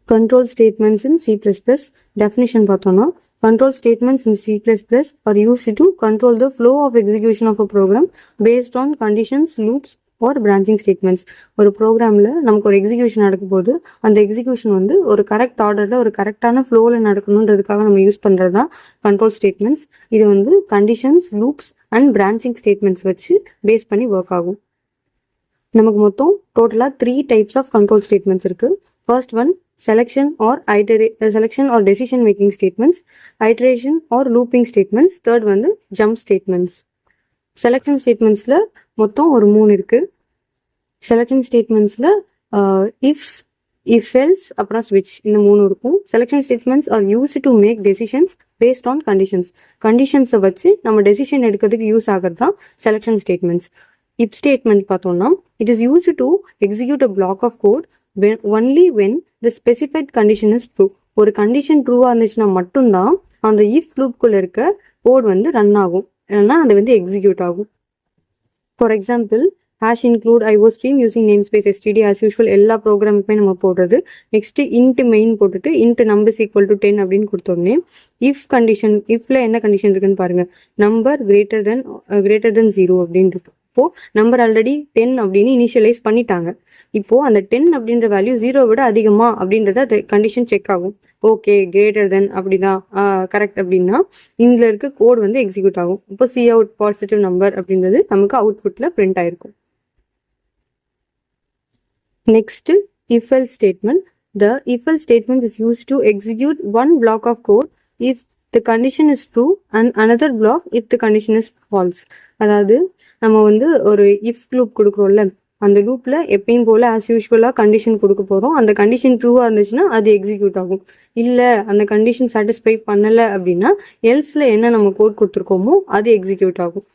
Control statements in C++. Definition பார்த்தோம்னா control statements in C++ are used to control the flow of execution of a program based on conditions, loops or branching statements. ஒரு ப்ரோக்ராமில் நமக்கு ஒரு execution நடக்கும் போது அந்த execution வந்து ஒரு கரெக்ட் ஆர்டரில் ஒரு கரெக்டான ஃப்ளோவில் நடக்கணுன்றதுக்காக நம்ம யூஸ் பண்ணுறது தான் கண்ட்ரோல் ஸ்டேட்மெண்ட்ஸ். இது வந்து conditions, loops and branching statements வச்சு பேஸ் பண்ணி ஒர்க் ஆகும். நமக்கு மொத்தம் டோட்டலாக 3 டைப்ஸ் ஆஃப் கண்ட்ரோல் ஸ்டேட்மெண்ட்ஸ் இருக்குது. First one selection or decision making statements, iteration or looping statements, third வந்து jump statements. selection statementsல மொத்தம் ஒரு 3 இருக்கு. selection statementsல if else அப்புறம் switch இந்த 3 இருக்கும். selection statements are used to make decisions based on conditions வச்சு நம்ம decision எடுக்கிறதுக்கு யூஸ் ஆகிறது தான் selection statements. if statement பார்த்தோம்னா it is used to execute a block of code only when the specified condition is true. ஒரு condition ட்ரூவாக இருந்துச்சுன்னா மட்டும்தான் அந்த if லூப்குள்ளே இருக்க கோட் வந்து ரன் ஆகும், இல்லைன்னா அது வந்து எக்ஸிக்யூட் ஆகும். For example hash include IO stream using name space STD as usual எல்லா ப்ரோக்ராமுக்குமே நம்ம போடுறது. நெக்ஸ்ட்டு இன்ட் மெயின் போட்டுட்டு இன்ட் நம்பர்ஸ் ஈக்குவல் டு 10 அப்படின்னு கொடுத்தோடனே இஃப் கண்டிஷன், இஃப்ல என்ன கண்டிஷன் இருக்குன்னு பாருங்க. நம்பர் கிரேட்டர் தென் 0 அப்படின்னு இருக்கு. இப்போது நம்பர் ஆல்ரெடி 10 அப்படின்னு இனிஷியலைஸ் பண்ணிட்டாங்க. இப்போது அந்த 10 அப்படின்ற வேல்யூ 0 விட அதிகமா அப்படின்றத அது கண்டிஷன் செக் ஆகும். ஓகே கிரேட்டர் தென் அப்படிதான் கரெக்ட் அப்படின்னா இதில் இருக்க கோட் வந்து எக்ஸிக்யூட் ஆகும். இப்போ சி அவுட் பாசிட்டிவ் நம்பர் அப்படின்றது நமக்கு அவுட்புட்டில் பிரிண்ட் ஆயிருக்கும். Next if else statement. The if else statement is used to execute one block of code if the condition is true and another block if the condition is false. அதாவது நம்ம வந்து ஒரு if loop கொடுக்குறோம்ல, அந்த லூப்பில் எப்பயும் போல் as யூஸ்வலாக condition கொடுக்க போகிறோம். அந்த கண்டிஷன் ட்ரூவாக இருந்துச்சுன்னா அது எக்ஸிக்யூட் ஆகும். இல்லை அந்த கண்டிஷன் சாட்டிஸ்ஃபை பண்ணலை அப்படின்னா எல்ஸில் என்ன நம்ம கோட் கொடுத்துருக்கோமோ அது எக்ஸிக்யூட் ஆகும்.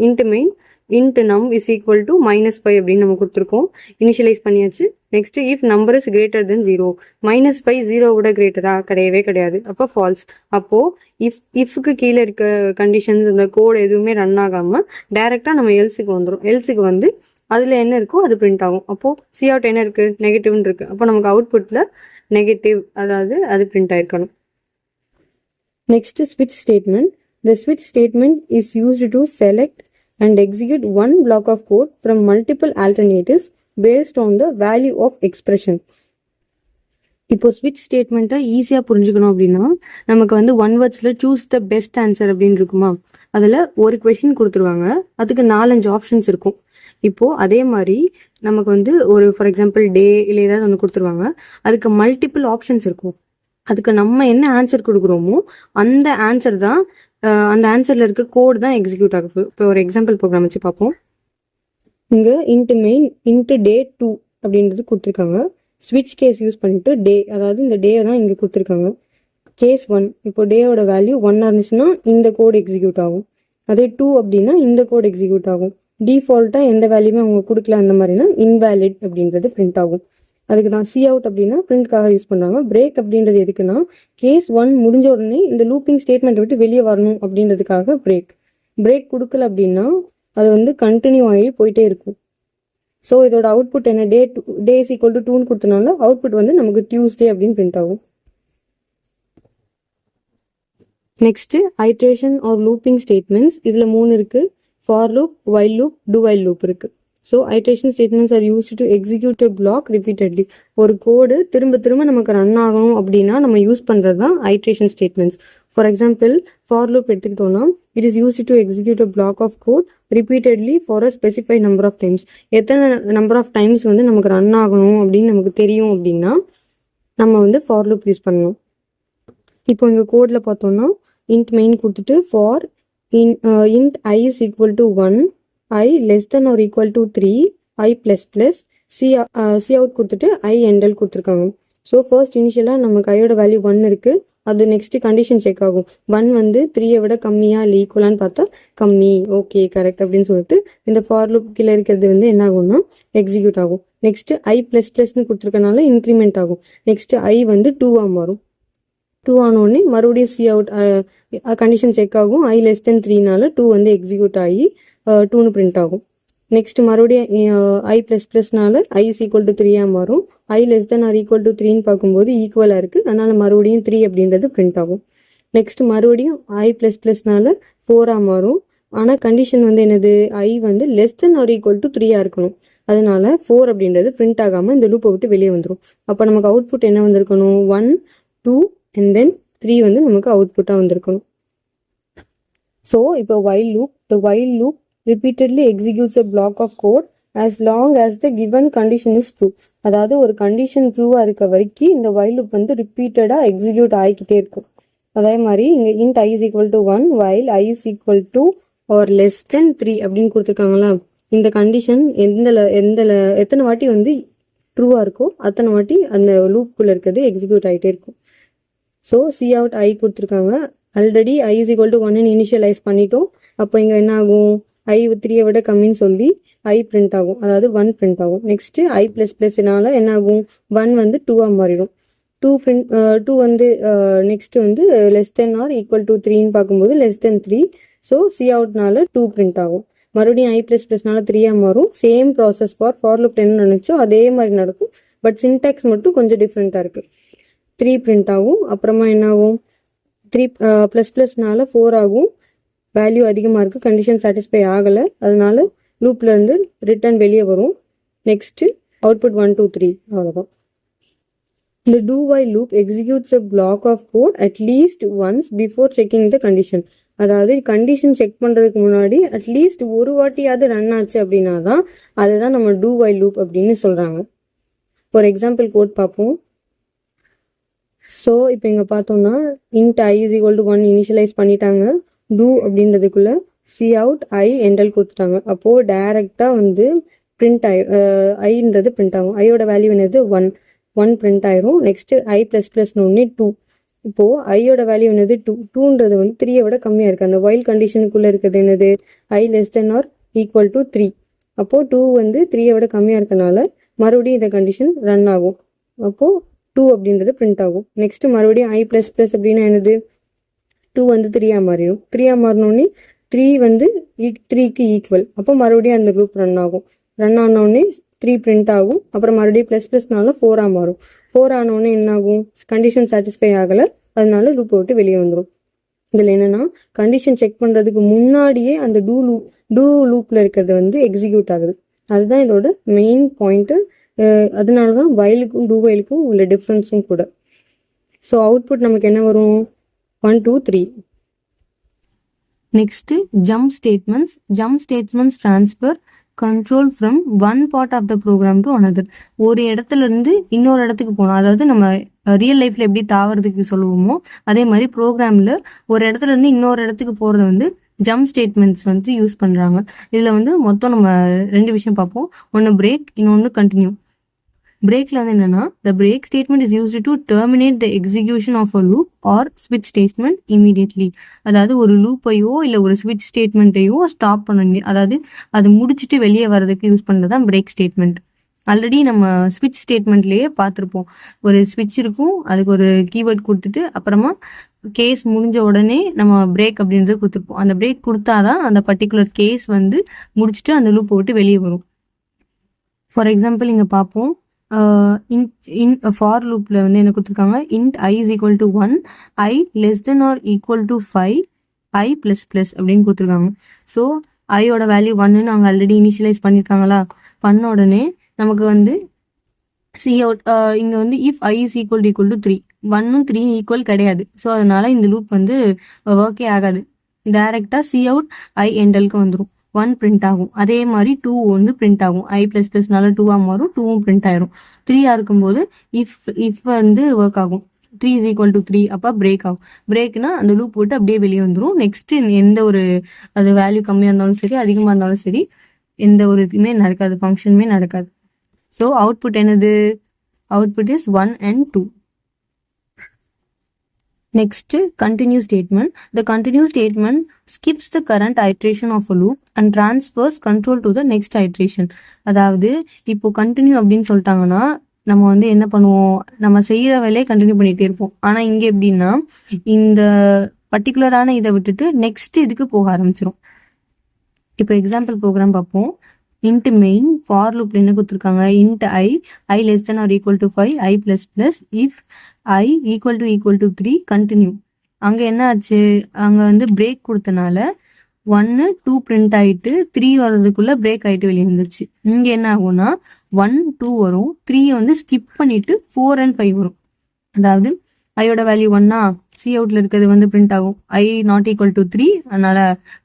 இன்ட் மெயின் இன்ட் நம் இஸ் ஈக்குவல் டு -5 அப்படின்னு நம்ம கொடுத்துருக்கோம், இனிஷியலைஸ் பண்ணியாச்சு. Next if number is greater than 0, -5 0 விட கிரேட்டரா கிடையவே கிடையாது, அப்போ ஃபால்ஸ். அப்போது இஃப்க்கு கீழே இருக்க கண்டிஷன்ஸ் அந்த கோட் எதுவுமே ரன் ஆகாமல் டைரெக்டாக நம்ம எல்ஸுக்கு வந்துடும். எல்ஸுக்கு வந்து அதில் என்ன இருக்கோ அது பிரிண்ட் ஆகும். அப்போது சி அவுட் என்ன இருக்குது, நெகட்டிவ்னு இருக்குது. அப்போ நமக்கு அவுட்புட்டில் நெகட்டிவ், அதாவது அது பிரிண்ட் ஆயிருக்கணும். நெக்ஸ்ட் ஸ்விட்ச் ஸ்டேட்மெண்ட். த ஸ்விட்ச் statement is used to select and execute one block of code from multiple alternatives based on the value of expression. இப்போ ஸ்விட்ச் ஸ்டேட்மெண்ட்டை ஈஸியாக புரிஞ்சுக்கணும் அப்படின்னா நமக்கு வந்து ஒன் வேர்ட்ஸில் சூஸ் த பெஸ்ட் ஆன்சர் அப்படின்னு இருக்குமா, அதில் ஒரு கொஷின் கொடுத்துருவாங்க, அதுக்கு 4-5 ஆப்ஷன்ஸ் இருக்கும். இப்போது அதே மாதிரி நமக்கு வந்து ஒரு ஃபார் எக்ஸாம்பிள் டே இல்லை ஏதாவது ஒன்று கொடுத்துருவாங்க, அதுக்கு மல்டிபிள் ஆப்ஷன்ஸ் இருக்கும். அதுக்கு நம்ம என்ன ஆன்சர் கொடுக்குறோமோ அந்த ஆன்சர் தான் அந்த ஆன்சரில் இருக்க கோட் தான் எக்ஸிக்யூட் ஆகுது. இப்போ ஒரு எக்ஸாம்பிள் ப்ரோக்ராம் வச்சு பார்ப்போம். இங்கே இன்ட்டு மெயின் இன்ட்டு டே 2 அப்படின்றது கொடுத்துருக்காங்க. ஸ்விட்ச் கேஸ் யூஸ் பண்ணிட்டு டே, அதாவது இந்த டே தான் இங்கே கொடுத்துருக்காங்க. கேஸ் 1, இப்போ டேயோட வேல்யூ 1 இருந்துச்சுன்னா இந்த கோட் எக்ஸிக்யூட் ஆகும். அதே 2 அப்படின்னா இந்த கோட் எக்ஸிக்யூட் ஆகும். டிஃபால்ட்டாக எந்த வேல்யூமே அவங்க கொடுக்கல அந்த மாதிரினா இன்வேலிட் அப்படின்றது பிரிண்ட் ஆகும். அதுக்கு தான் சி அவுட் அப்படின்னா பிரிண்ட்காக யூஸ் பண்ணுறாங்க. பிரேக் அப்படின்றது எதுக்குன்னா கேஸ் 1 முடிஞ்ச உடனே இந்த லூப்பிங் ஸ்டேட்மெண்ட் விட்டு வெளியே வரணும் அப்படின்றதுக்காக பிரேக் கொடுக்கல அப்படின்னா அது வந்து கண்டினியூ ஆகி போயிட்டே இருக்கும். ஸோ இதோட அவுட்புட் என்ன, டே இஸ் ஈக்குவல் டு 2ன்னு கொடுத்தனால அவுட்புட் வந்து நமக்கு டியூஸ்டே அப்படின்னு பிரிண்ட் ஆகும். Next iteration or looping statements. இதில் 3 இருக்குது. For loop, while loop, do while loop இருக்குது. So iteration statements are used to execute a block repeatedly. ஒரு கோடு திரும்ப நமக்கு ரன் ஆகணும் அப்படின்னா நம்ம யூஸ் பண்ணுறது தான் iteration statements. For example for loop எடுத்துக்கிட்டோம்னா it is used to execute a block of code repeatedly for a specified number of times. எத்தனை நம்பர் ஆஃப் டைம்ஸ் வந்து நமக்கு ரன் ஆகணும் அப்படின்னு நமக்கு தெரியும் அப்படின்னா நம்ம வந்து ஃபார் லூப் யூஸ் பண்ணணும். இப்போ இங்கே கோடில் பார்த்தோம்னா இன்ட் மெயின் கொடுத்துட்டு for int I is equal to 1, I less than or equal to 3, I plus plus, C out கொடுத்துட்டு I endl கொடுத்துருக்காங்க. ஸோ ஃபர்ஸ்ட் இனிஷியலாக நமக்கு ஐயோட வேல்யூ 1 இருக்குது. அது நெக்ஸ்ட் கண்டிஷன் செக் ஆகும். 1 வந்து 3 விட கம்மியா இல்லை ஈக்குவலான்னு பார்த்தா கம்மி, ஓகே கரெக்ட் அப்படின்னு சொல்லிட்டு இந்த ஃபார் லூப் கீழே இருக்கிறது வந்து என்ன ஆகும்னா எக்ஸிக்யூட் ஆகும். நெக்ஸ்ட் I plus plusன்னு கொடுத்துருக்கனால இன்க்ரிமெண்ட் ஆகும். நெக்ஸ்ட் I வந்து 2ஆக மாறும். 2 ஆனோடனே மறுபடியும் சி அவுட் கண்டிஷன் செக் ஆகும். I less than 3னால 2 வந்து எக்ஸிக்யூட் ஆகி 2ன்னு பிரிண்ட் ஆகும். நெக்ஸ்ட் மறுபடியும் ஐ ப்ளஸ் ப்ளஸ்னால ஐ இஸ் ஈக்குவல் டு 3 மாறும். I less than or equal to 3ன்னு பார்க்கும்போது ஈக்குவலாக இருக்குது, அதனால் மறுபடியும் 3 அப்படின்றது பிரிண்ட் ஆகும். நெக்ஸ்ட் மறுபடியும் ஐ ப்ளஸ் ப்ளஸ்னால 4 மாறும். ஆனால் கண்டிஷன் வந்து என்னது, ஐ வந்து less than or equal to 3 இருக்கணும். அதனால 4 அப்படின்றது பிரிண்ட் ஆகாமல் இந்த லூப்பை விட்டு வெளியே வந்துடும். அப்போ நமக்கு அவுட்புட் என்ன வந்திருக்கணும், 1 2 அண்ட் தென் 3 வந்து நமக்கு அவுட்புட்டாக வந்திருக்கணும். ஸோ இப்போ the while loop repeatedly executes a block of code as long as the given condition is true. அதாவது ஒரு கண்டிஷன் ட்ரூவாக இருக்க வரைக்கும் இந்த while loop வந்து ரிப்பீட்டடாக எக்ஸிக்யூட் ஆகிக்கிட்டே இருக்கும். அதே மாதிரி இங்கே int i is equal to 1 while i is equal to or less than 3 அப்படின்னு கொடுத்துருக்காங்களா. இந்த கண்டிஷன் எத்தனை வாட்டி வந்து ட்ரூவாக இருக்கோ அத்தனை வாட்டி அந்த லூப்புக்குள்ளே இருக்கிறது எக்ஸிக்யூட் ஆகிட்டே இருக்கும். ஸோ சி அவுட் ஐ கொடுத்துருக்காங்க. Already I is equal to 1ன்னு இனிஷியலைஸ் பண்ணிட்டோம். அப்போ இங்கே என்ன ஆகும், ஐ 3 விட கம்மின்னு சொல்லி ஐ பிரிண்ட் ஆகும், அதாவது 1 பிரிண்ட் ஆகும். நெக்ஸ்ட்டு ஐ ப்ளஸ் ப்ளஸ்னால என்ன ஆகும், 1 வந்து 2 மாறிடும். 2 வந்து நெக்ஸ்ட்டு வந்து less than or equal to 3ன்னு பார்க்கும்போது லெஸ் தென் 3. ஸோ சி அவுட்னால 2 பிரிண்ட் ஆகும். மறுபடியும் ஐ ப்ளஸ் ப்ளஸ்னால 3 மாறும். சேம் ப்ராசஸ் ஃபார் லூப் என்ன நினச்சோ அதே மாதிரி நடக்கும். பட் சின்டாக்ஸ் மட்டும் கொஞ்சம் டிஃப்ரெண்ட்டாக இருக்குது. 3 பிரிண்ட் ஆகும். அப்புறமா என்ன ஆகும், 3 ப்ளஸ் ப்ளஸ்னால 4 ஆகும். வேல்யூ அதிகமாக இருக்குது, கண்டிஷன் சாட்டிஸ்ஃபை ஆகலை, அதனால லூப்பில் இருந்து ரிட்டர்ன் வெளியே வரும். நெக்ஸ்ட்டு அவுட்புட் 1 2 3 அவ்வளோதான். இந்த do while loop executes a block of code at least once before checking the condition. அதாவது கண்டிஷன் செக் பண்ணுறதுக்கு முன்னாடி அட்லீஸ்ட் ஒரு வாட்டியாவது ரன் ஆச்சு அப்படின்னா தான் அதுதான் நம்ம do while loop அப்படின்னு சொல்கிறாங்க. ஒரு எக்ஸாம்பிள் கோட் பார்ப்போம். ஸோ இப்போ இங்கே பார்த்தோம்னா int i is equal to 1 initialise பண்ணிட்டாங்க. do அப்படின்றதுக்குள்ள சி அவுட் ஐ என்டல் கொடுத்துட்டாங்க. அப்போது டைரெக்டாக வந்து பிரிண்ட் ஐன்றது பிரிண்ட் ஆகும். ஐயோட வேல்யூ என்னது 1 பிரிண்ட் ஆயிரும். நெக்ஸ்ட்டு ஐ ப்ளஸ் ப்ளஸ்னு ஒன்று 2. இப்போது ஐயோட வேல்யூ என்னது 2ன்றது வந்து 3 விட கம்மியாக இருக்குது. அந்த வைல் கண்டிஷனுக்குள்ளே இருக்கிறது என்னது, I less than or equal to 3. அப்போது 2 வந்து 3 விட கம்மியாக இருக்கனால மறுபடியும் இந்த கண்டிஷன் ரன் ஆகும். அப்போது 2 அப்படின்றது பிரிண்ட் ஆகும். நெக்ஸ்ட்டு மறுபடியும் ஐ ப்ளஸ் ப்ளஸ் அப்படின்னா என்னது, 2 வந்து 3 மாறிடும். 3 மாறினோடனே 3 வந்து 3க்கு ஈக்குவல். அப்போ மறுபடியும் அந்த லூப் ரன் ஆகும். ரன் ஆனோடனே 3 பிரிண்ட் ஆகும். அப்புறம் மறுபடியும் ப்ளஸ் ப்ளஸ்னால 4 மாறும். 4 ஆனோடனே என்ன ஆகும், கண்டிஷன் சாட்டிஸ்ஃபை ஆகலை, அதனால லூப்பை விட்டு வெளியே வந்துடும். இதில் என்னென்னா கண்டிஷன் செக் பண்ணுறதுக்கு முன்னாடியே அந்த டூ லூப்பில் இருக்கிறது வந்து எக்ஸிக்யூட் ஆகுது. அதுதான் இதோட மெயின் பாயிண்ட்டு. அதனால தான் வயலுக்கும் டூ வயலுக்கும் உள்ள டிஃப்ரென்ஸும் கூட. ஸோ அவுட்புட் நமக்கு என்ன வரும், 1 2 3. Next jump statements. Jump statements transfer control from one part of the program to another. ஒரு இடத்துல இருந்து இன்னொரு இடத்துக்கு போகணும். அதாவது நம்ம ரியல் லைஃப்ல எப்படி தாவறதுக்கு சொல்லுவோமோ அதே மாதிரி ப்ரோக்ராம்ல ஒரு இடத்துல இருந்து இன்னொரு இடத்துக்கு போறது வந்து ஜம்ப் ஸ்டேட்மெண்ட்ஸ் வந்து யூஸ் பண்றாங்க. இதுல வந்து மொத்தம் நம்ம 2 விஷயம் பார்ப்போம். ஒன்று பிரேக், இன்னொன்று கண்டினியூ. பிரேக்ல வந்து என்னன்னா, the break statement is used to terminate the execution of a loop or switch statement immediately. அதாவது ஒரு லூப்பையோ இல்லை ஒரு ஸ்விட்ச் ஸ்டேட்மெண்ட்டையோ ஸ்டாப் பண்ண, அதாவது அது முடிச்சுட்டு வெளியே வர்றதுக்கு யூஸ் பண்ணுறது தான் பிரேக் ஸ்டேட்மெண்ட். ஆல்ரெடி நம்ம ஸ்விட்ச் ஸ்டேட்மெண்ட்லேயே பார்த்துருப்போம். ஒரு ஸ்விட்ச் இருக்கும், அதுக்கு ஒரு கீவேர்ட் கொடுத்துட்டு அப்புறமா கேஸ் முடிஞ்ச உடனே நம்ம பிரேக் அப்படின்றது கொடுத்துருப்போம். அந்த பிரேக் கொடுத்தாதான் அந்த பர்டிகுலர் கேஸ் வந்து முடிச்சுட்டு அந்த லூப்பை விட்டு வெளியே வரும். ஃபார் எக்ஸாம்பிள் இங்கே பார்ப்போம். ஃபார் லூப்பில் வந்து என்ன கொடுத்துருக்காங்க, int i is equal to 1, i less than or equal to 5, i plus plus அப்படின்னு கொடுத்துருக்காங்க. ஸோ ஐயோட வேல்யூ 1ன்னு அவங்க ஆல்ரெடி இனிஷியலைஸ் பண்ணியிருக்காங்களா. பண்ண உடனே நமக்கு வந்து சி அவுட் இங்கே வந்து if i is equal to 3, 1ம் 3 equal கிடையாது. ஸோ அதனால இந்த லூப் வந்து ஒர்க்கே ஆகாது. டைரெக்டாக சி அவுட் ஐ எண்டலுக்கு வந்துடும். 1 பிரிண்ட் ஆகும். அதே மாதிரி 2 வந்து பிரிண்ட் ஆகும். ஐ ப்ளஸ் ப்ளஸ்னால 2 மாறும், 2வும் பிரிண்ட் ஆயிரும். 3 இருக்கும்போது இஃப் வந்து ஒர்க் ஆகும். 3 is equal to 3, அப்போ பிரேக் ஆகும். பிரேக்னா அந்த லூப் விட்டு அப்படியே வெளியே வந்துடும். நெக்ஸ்ட் எந்த ஒரு அது வேல்யூ கம்மியாக இருந்தாலும் சரி அதிகமாக இருந்தாலும் சரி எந்த ஒரு இதுவுமே நடக்காது, ஃபங்க்ஷனுமே நடக்காது. ஸோ அவுட்புட் என்னது, output is 1 and 2. Next, continue statement. The continue statement skips the current iteration of a loop and transfers control to the next iteration. அதாவது இப்போ கண்டினியூ அப்படின்னு சொல்லிட்டாங்கன்னா நம்ம வந்து என்ன பண்ணுவோம், நம்ம செய்கிற வேலையை கண்டினியூ பண்ணிகிட்டே இருப்போம். ஆனால் இங்கே எப்படின்னா இந்த பர்டிகுலரான இதை விட்டுட்டு நெக்ஸ்ட் இதுக்கு போக ஆரம்பிச்சிடும். இப்போ எக்ஸாம்பிள் ப்ரோக்ராம் பார்ப்போம். int main for loop என்ன கொடுத்துருக்காங்க, int I less than or equal to 5, I plus plus if I equal to 3 continue. அங்க என்ன ஆச்சு, அங்க வந்து பிரேக் கொடுத்தனால 1 2 பிரிண்ட் ஆயிட்டு 3 வர்றதுக்குள்ள பிரேக் ஆயிட்டு வெளியே வந்துருச்சு. இங்க என்ன ஆகும்னா 1 2 வரும், 3 வந்து ஸ்கிப் பண்ணிட்டு 4 and 5 வரும். அதாவது ஐயோட வேல்யூ 1 சி அவுட்ல இருக்கிறது வந்து பிரிண்ட் ஆகும், I not equal to 3 அதனால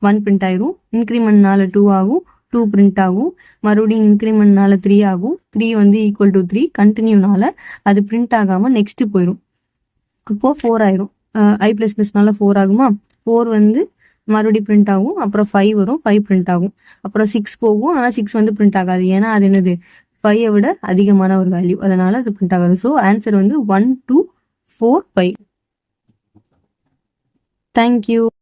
1 பிரிண்ட் ஆயிரும், இன்க்ரிமெண்ட்னால 2 ஆகும், 2 பிரிண்ட் ஆகும், மறுபடியும் இன்க்ரிமெண்ட்னால 3 ஆகும், 3 வந்து ஈக்குவல் டு 3 கண்டினியூனால அது பிரிண்ட் ஆகாம நெக்ஸ்ட் போயிடும். அப்போ 4 ஆயிரும், I பிளஸ் பிளஸ்னால 4 ஆகுமா, 4 வந்து மறுபடியும் பிரிண்ட் ஆகும், அப்புறம் 5 வரும், 5 பிரிண்ட் ஆகும், அப்புறம் 6 போகும், ஆனால் 6 வந்து பிரிண்ட் ஆகாது, ஏன்னா அது என்னது 5 விட அதிகமான ஒரு வேல்யூ, அதனால அது பிரிண்ட் ஆகாது. ஸோ ஆன்சர் வந்து 1 2 4 5. தேங்க்யூ.